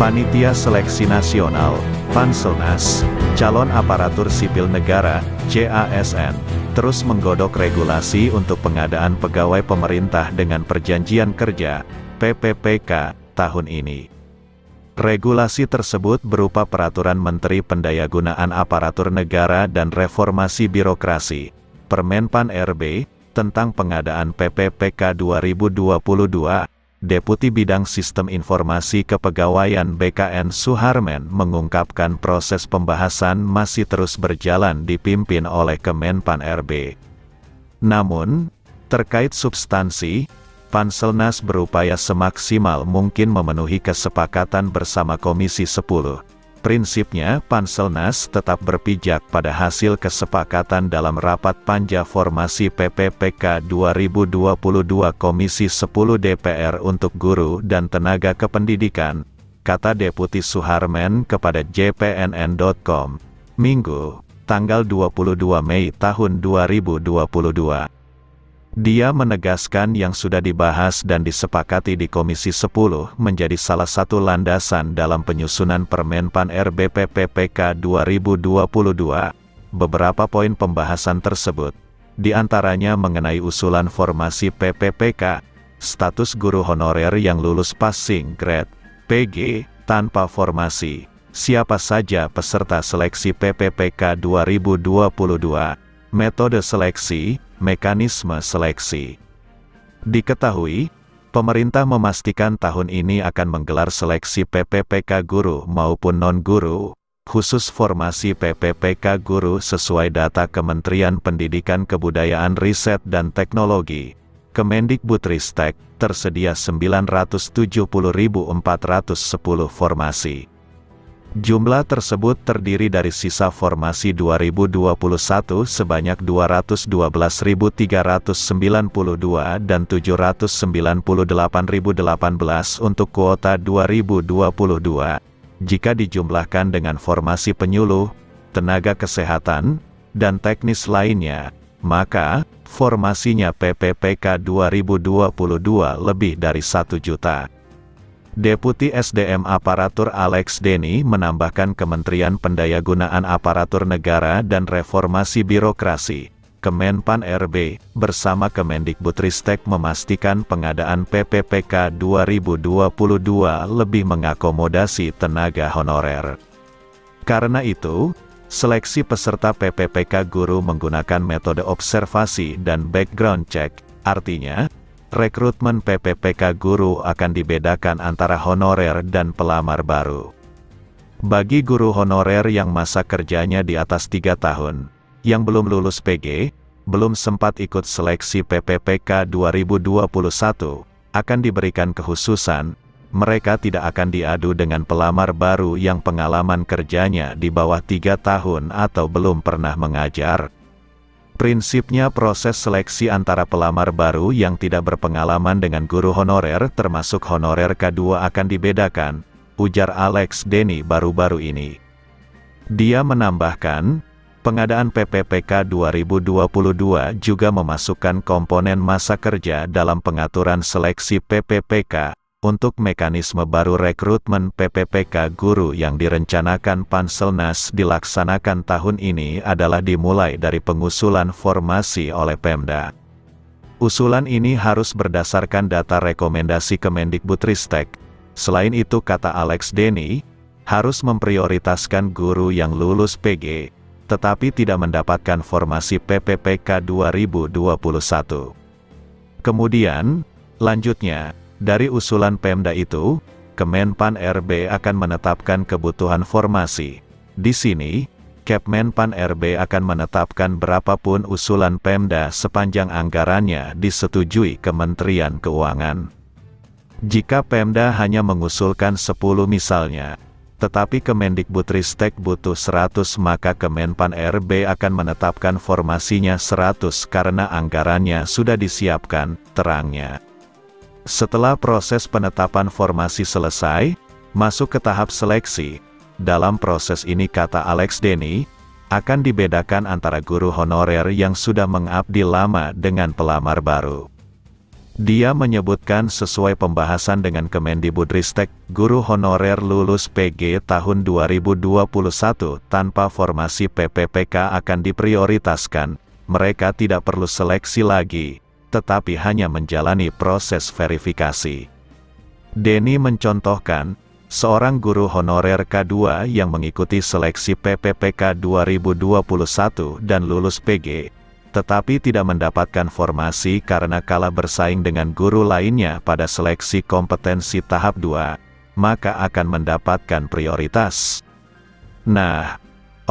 Panitia Seleksi Nasional, Panselnas, Calon Aparatur Sipil Negara, CASN, terus menggodok regulasi untuk pengadaan pegawai pemerintah dengan perjanjian kerja, PPPK, tahun ini. Regulasi tersebut berupa Peraturan Menteri Pendayagunaan Aparatur Negara dan Reformasi Birokrasi, Permenpan RB, tentang pengadaan PPPK 2022, Deputi Bidang Sistem Informasi Kepegawaian BKN Suharmen mengungkapkan proses pembahasan masih terus berjalan dipimpin oleh Kemenpan RB. Namun, terkait substansi, Panselnas berupaya semaksimal mungkin memenuhi kesepakatan bersama Komisi 10. Prinsipnya, Panselnas tetap berpijak pada hasil kesepakatan dalam rapat panja formasi PPPK 2022 Komisi 10 DPR untuk guru dan tenaga kependidikan, kata Deputi Suharmen kepada jpnn.com, Minggu, tanggal 22 Mei tahun 2022. Dia menegaskan yang sudah dibahas dan disepakati di Komisi 10 menjadi salah satu landasan dalam penyusunan Permenpan RB PPPK 2022. Beberapa poin pembahasan tersebut, diantaranya mengenai usulan formasi PPPK, status guru honorer yang lulus passing grade, PG, tanpa formasi, siapa saja peserta seleksi PPPK 2022, metode seleksi, mekanisme seleksi. Diketahui, pemerintah memastikan tahun ini akan menggelar seleksi PPPK guru maupun non-guru, khusus formasi PPPK guru sesuai data Kementerian Pendidikan Kebudayaan Riset dan Teknologi, Kemendikbudristek, tersedia 970.410 formasi. Jumlah tersebut terdiri dari sisa formasi 2021 sebanyak 212.392 dan 798.018 untuk kuota 2022. Jika dijumlahkan dengan formasi penyuluh, tenaga kesehatan, dan teknis lainnya, maka formasinya PPPK 2022 lebih dari 1 juta. Deputi SDM Aparatur Alex Denny menambahkan Kementerian Pendayagunaan Aparatur Negara dan Reformasi Birokrasi, Kemenpan RB, bersama Kemendikbudristek memastikan pengadaan PPPK 2022 lebih mengakomodasi tenaga honorer. Karena itu, seleksi peserta PPPK guru menggunakan metode observasi dan background check, artinya, rekrutmen PPPK guru akan dibedakan antara honorer dan pelamar baru. Bagi guru honorer yang masa kerjanya di atas 3 tahun, yang belum lulus PG, belum sempat ikut seleksi PPPK 2021, akan diberikan kekhususan, mereka tidak akan diadu dengan pelamar baru yang pengalaman kerjanya di bawah 3 tahun atau belum pernah mengajar. Prinsipnya proses seleksi antara pelamar baru yang tidak berpengalaman dengan guru honorer termasuk honorer K2 akan dibedakan, ujar Alex Denny baru-baru ini. Dia menambahkan, pengadaan PPPK 2022 juga memasukkan komponen masa kerja dalam pengaturan seleksi PPPK, untuk mekanisme baru rekrutmen PPPK guru yang direncanakan Panselnas dilaksanakan tahun ini adalah dimulai dari pengusulan formasi oleh Pemda. Usulan ini harus berdasarkan data rekomendasi Kemendikbudristek. Selain itu kata Alex Denny, harus memprioritaskan guru yang lulus PG, tetapi tidak mendapatkan formasi PPPK 2021. Kemudian, lanjutnya, dari usulan Pemda itu, Kemenpan RB akan menetapkan kebutuhan formasi. Di sini, Kepmenpan RB akan menetapkan berapapun usulan Pemda sepanjang anggarannya disetujui Kementerian Keuangan. Jika Pemda hanya mengusulkan 10 misalnya, tetapi Kemendikbudristek butuh 100 maka Kemenpan RB akan menetapkan formasinya 100 karena anggarannya sudah disiapkan, terangnya. Setelah proses penetapan formasi selesai, masuk ke tahap seleksi. Dalam proses ini kata Alex Denny, akan dibedakan antara guru honorer yang sudah mengabdi lama dengan pelamar baru. Dia menyebutkan sesuai pembahasan dengan Kemendibudristek, guru honorer lulus PG tahun 2021 tanpa formasi PPPK akan diprioritaskan. Mereka tidak perlu seleksi lagi, tetapi hanya menjalani proses verifikasi. Denny mencontohkan, seorang guru honorer K2 yang mengikuti seleksi PPPK 2021 dan lulus PG, tetapi tidak mendapatkan formasi karena kalah bersaing dengan guru lainnya pada seleksi kompetensi tahap 2, maka akan mendapatkan prioritas. Nah,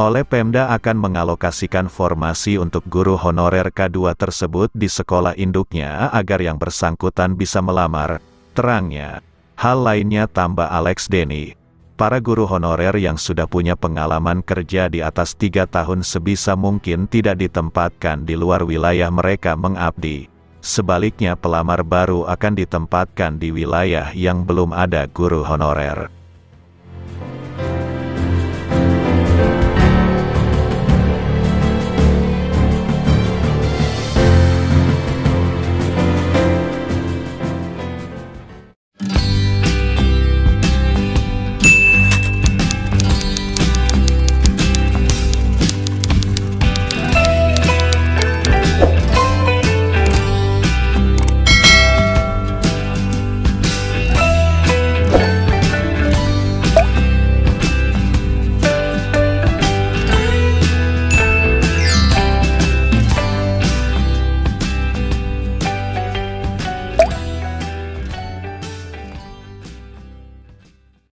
oleh Pemda akan mengalokasikan formasi untuk guru honorer K2 tersebut di sekolah induknya agar yang bersangkutan bisa melamar, terangnya. Hal lainnya, tambah Alex Denny. Para guru honorer yang sudah punya pengalaman kerja di atas 3 tahun sebisa mungkin tidak ditempatkan di luar wilayah mereka mengabdi. Sebaliknya pelamar baru akan ditempatkan di wilayah yang belum ada guru honorer.